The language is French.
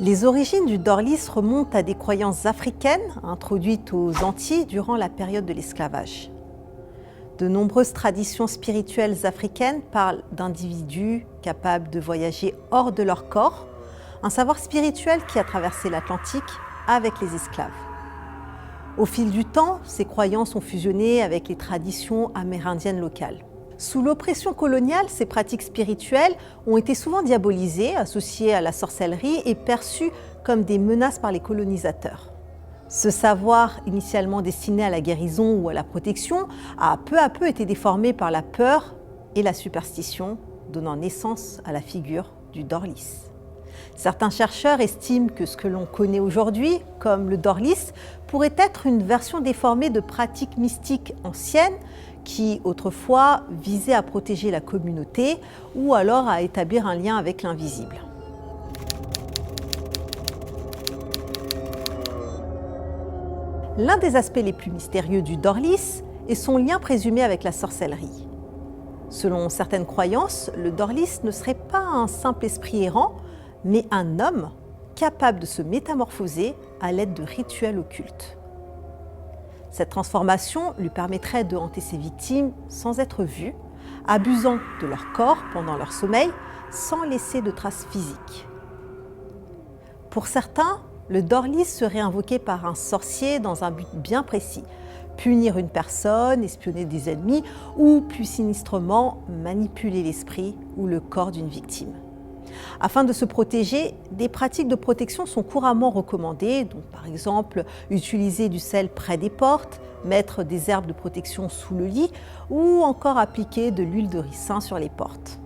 Les origines du Dorlis remontent à des croyances africaines introduites aux Antilles durant la période de l'esclavage. De nombreuses traditions spirituelles africaines parlent d'individus capables de voyager hors de leur corps, un savoir spirituel qui a traversé l'Atlantique avec les esclaves. Au fil du temps, ces croyances ont fusionné avec les traditions amérindiennes locales. Sous l'oppression coloniale, ces pratiques spirituelles ont été souvent diabolisées, associées à la sorcellerie et perçues comme des menaces par les colonisateurs. Ce savoir, initialement destiné à la guérison ou à la protection, a peu à peu été déformé par la peur et la superstition, donnant naissance à la figure du Dorlis. Certains chercheurs estiment que ce que l'on connaît aujourd'hui comme le Dorlis pourrait être une version déformée de pratiques mystiques anciennes qui, autrefois, visaient à protéger la communauté ou alors à établir un lien avec l'invisible. L'un des aspects les plus mystérieux du Dorlis est son lien présumé avec la sorcellerie. Selon certaines croyances, le Dorlis ne serait pas un simple esprit errant, mais un homme capable de se métamorphoser à l'aide de rituels occultes. Cette transformation lui permettrait de hanter ses victimes sans être vu, abusant de leur corps pendant leur sommeil, sans laisser de traces physiques. Pour certains, le Dorlis serait invoqué par un sorcier dans un but bien précis, punir une personne, espionner des ennemis ou, plus sinistrement, manipuler l'esprit ou le corps d'une victime. Afin de se protéger, des pratiques de protection sont couramment recommandées, donc par exemple utiliser du sel près des portes, mettre des herbes de protection sous le lit ou encore appliquer de l'huile de ricin sur les portes.